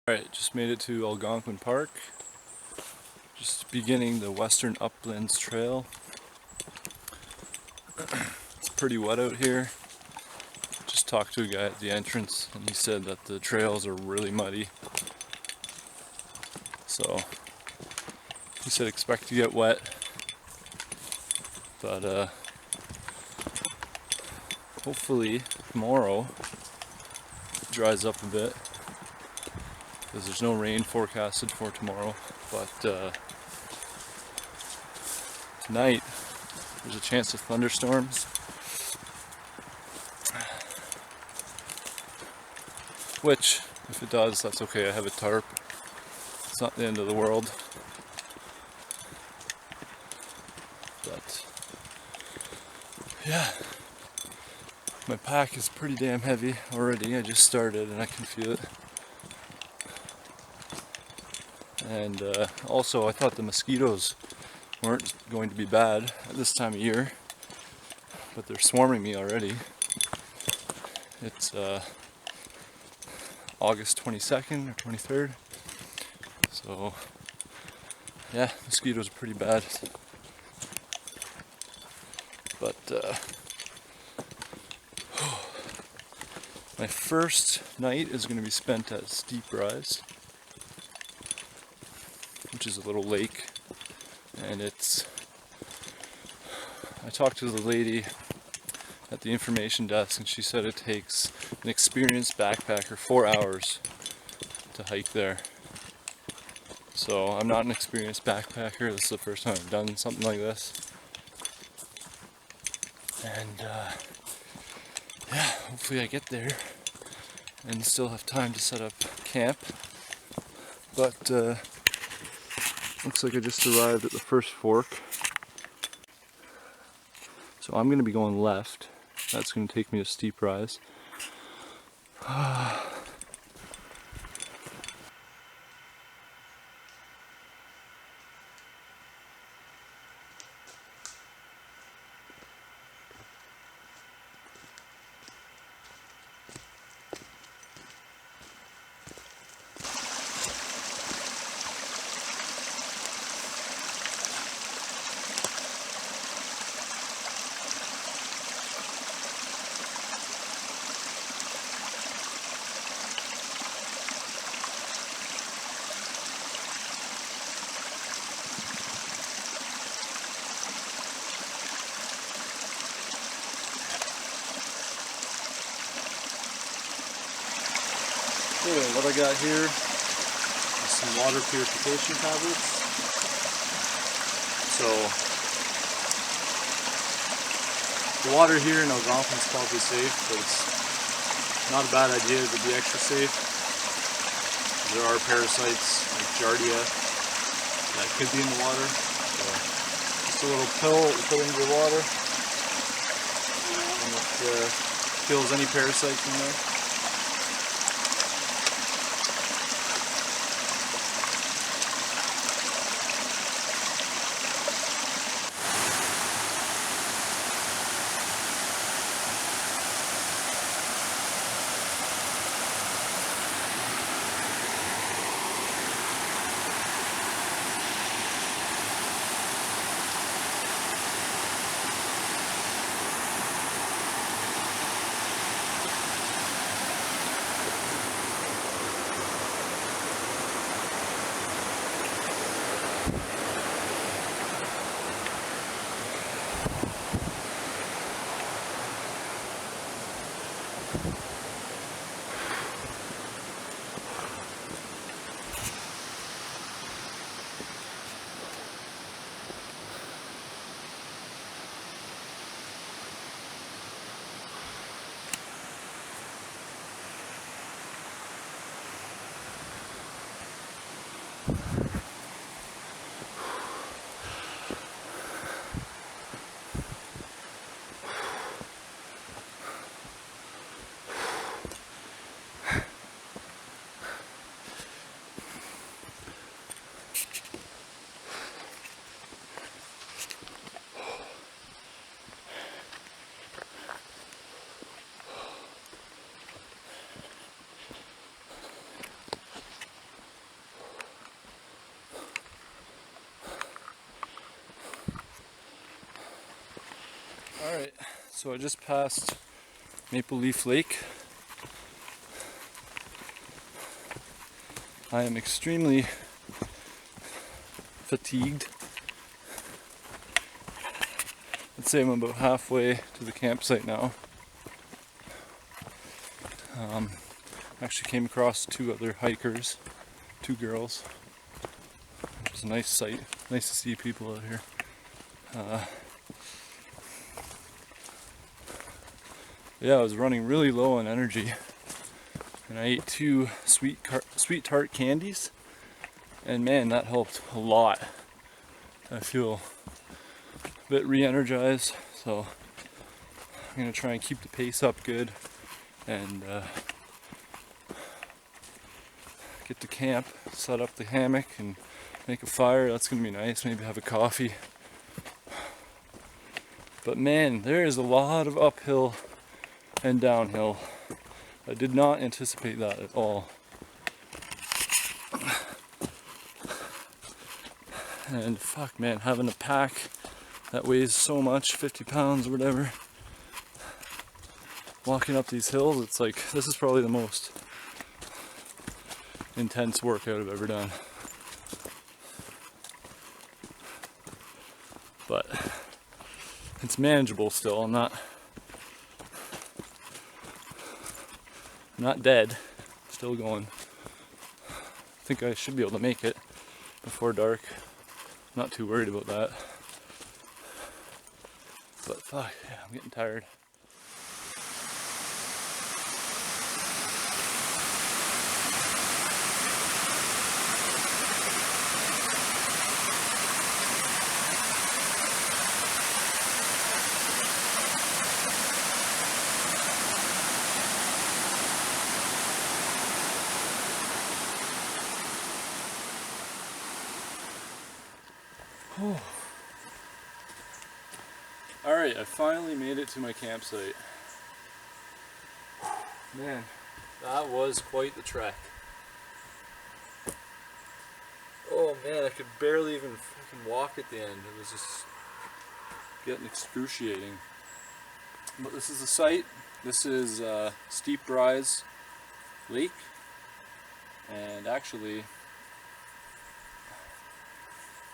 Alright, just made it to Algonquin Park. Just beginning the Western Uplands Trail. It's pretty wet out here. Just talked to a guy at the entrance and he said that the trails are really muddy. So he said expect to get wet. But hopefully tomorrow it dries up a bit, because there's no rain forecasted for tomorrow. But tonight there's a chance of thunderstorms, which if it does, that's okay. I have a tarp. It's not the end of the world. But yeah, my pack is pretty damn heavy already. I just started and I can feel it. And also I thought the mosquitoes weren't going to be bad at this time of year, but they're swarming me already. It's August 22nd or 23rd, so yeah, mosquitoes are pretty bad. But my first night is going to be spent at Steep Rise, which is a little lake, and I talked to the lady at the information desk and she said it takes an experienced backpacker 4 hours to hike there. So I'm not an experienced backpacker. This is the first time I've done something like this. And yeah, hopefully I get there and still have time to set up camp. But looks like I just arrived at the first fork. So I'm going to be going left. That's going to take me to Steep Rise. Anyway, what I got here is some water purification tablets. So, the water here in Algonquin is probably safe, but it's not a bad idea to be extra safe. There are parasites like Giardia that could be in the water. So, just a little pill that you put into the water, and it kills any parasites in there. So I just passed Maple Leaf Lake. I am extremely fatigued. I'd say I'm about halfway to the campsite now. Actually came across two other hikers, two girls. It was a nice sight. Nice to see people out here. Yeah, I was running really low on energy, and I ate two sweet tart candies, and man, that helped a lot. I feel a bit re-energized, so I'm gonna try and keep the pace up good and get to camp, set up the hammock and make a fire. That's gonna be nice. Maybe have a coffee. But man, there is a lot of uphill and downhill. I did not anticipate that at all. And fuck man, having a pack that weighs so much, 50 pounds or whatever, walking up these hills, it's like, this is probably the most intense workout I've ever done. But it's manageable still. I'm not dead. Still going. I think I should be able to make it before dark. Not too worried about that. But fuck, yeah, I'm getting tired. Alright, I finally made it to my campsite. Man, that was quite the trek. Oh man, I could barely even fucking walk at the end. It was just getting excruciating. But this is the site. This is Steep Rise Lake. And actually,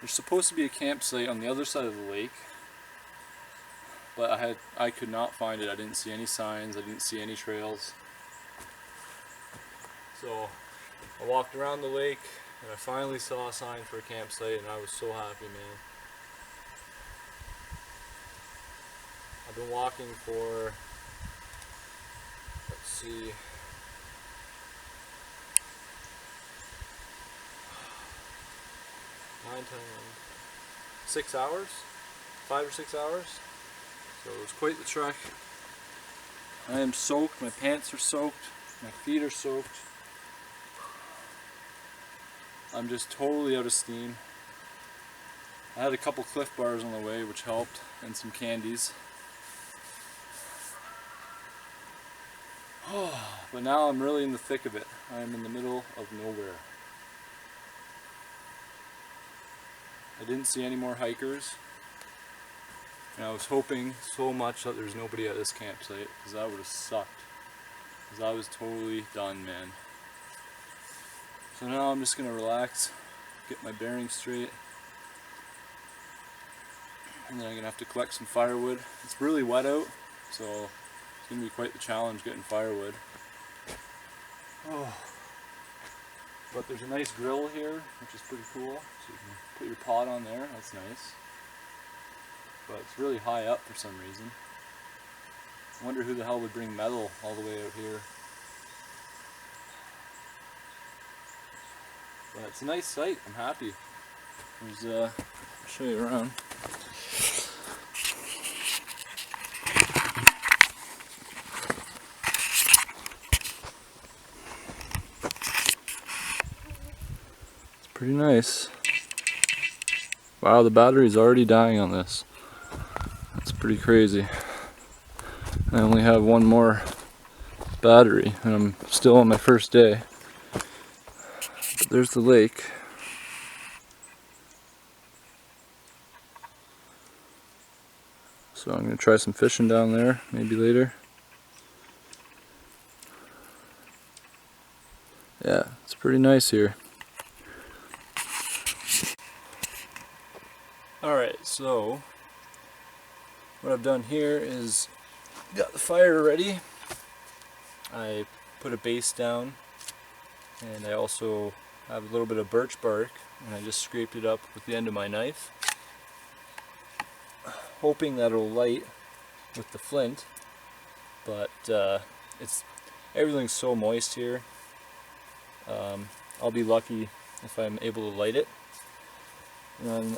there's supposed to be a campsite on the other side of the lake, but I could not find it. I didn't see any signs. I didn't see any trails. So I walked around the lake and I finally saw a sign for a campsite, and I was so happy, man. I've been walking for, let's see, 6 hours, 5 or 6 hours. So it was quite the trek. I am soaked, my pants are soaked, my feet are soaked. I'm just totally out of steam. I had a couple Cliff Bars on the way, which helped, and some candies. But now I'm really in the thick of it. I am in the middle of nowhere. I didn't see any more hikers, and I was hoping so much that there's nobody at this campsite, because that would have sucked. Because I was totally done, man. So now I'm just gonna relax, get my bearings straight, and then I'm gonna have to collect some firewood. It's really wet out, so it's gonna be quite the challenge getting firewood. But there's a nice grill here, which is pretty cool. So you can put your pot on there, that's nice. But it's really high up for some reason. I wonder who the hell would bring metal all the way out here. But it's a nice site, I'm happy. I'll show you around. Pretty nice. Wow, the battery's already dying on this. That's pretty crazy. I only have one more battery and I'm still on my first day. But there's the lake. So I'm going to try some fishing down there, maybe later. Yeah, it's pretty nice here. Alright, so what I've done here is got the fire ready. I put a base down, and I also have a little bit of birch bark, and I just scraped it up with the end of my knife, hoping that it'll light with the flint, but everything's so moist here. I'll be lucky if I'm able to light it. And then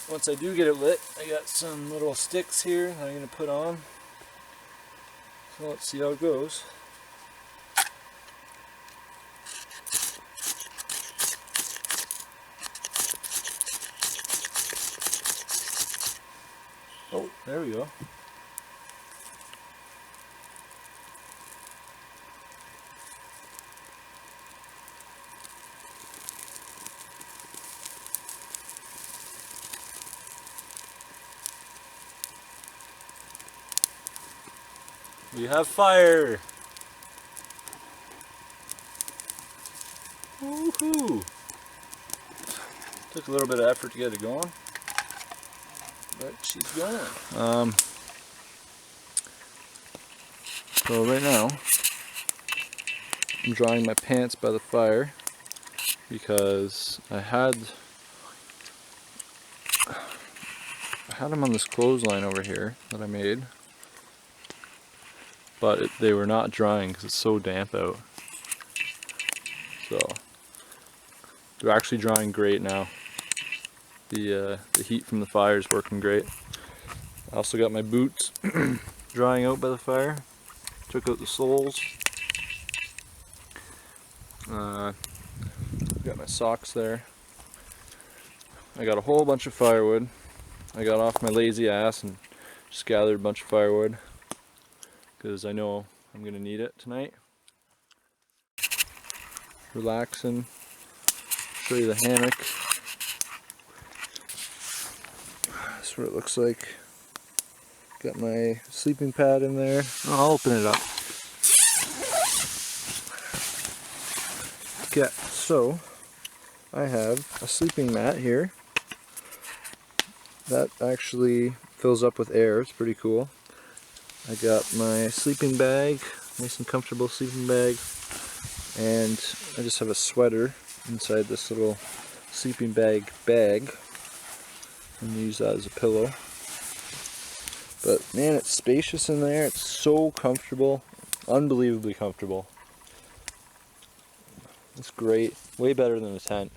once I do get it lit, I got some little sticks here that I'm going to put on. So let's see how it goes. Oh, there we go. We have fire! Woohoo! Took a little bit of effort to get it going, but she's going. So right now, I'm drying my pants by the fire because I had them on this clothesline over here that I made, but they were not drying because it's so damp out. So they're actually drying great now. The heat from the fire is working great. I also got my boots drying out by the fire. Took out the soles. Got my socks there. I got a whole bunch of firewood. I got off my lazy ass and just gathered a bunch of firewood because I know I'm gonna need it tonight. Relaxing. Show you the hammock. That's what it looks like. Got my sleeping pad in there. Oh, I'll open it up. Okay, so I have a sleeping mat here that actually fills up with air. It's pretty cool. I got my sleeping bag, nice and comfortable sleeping bag, and I just have a sweater inside this little sleeping bag. And use that as a pillow. But man, it's spacious in there. It's so comfortable, unbelievably comfortable. It's great, way better than a tent.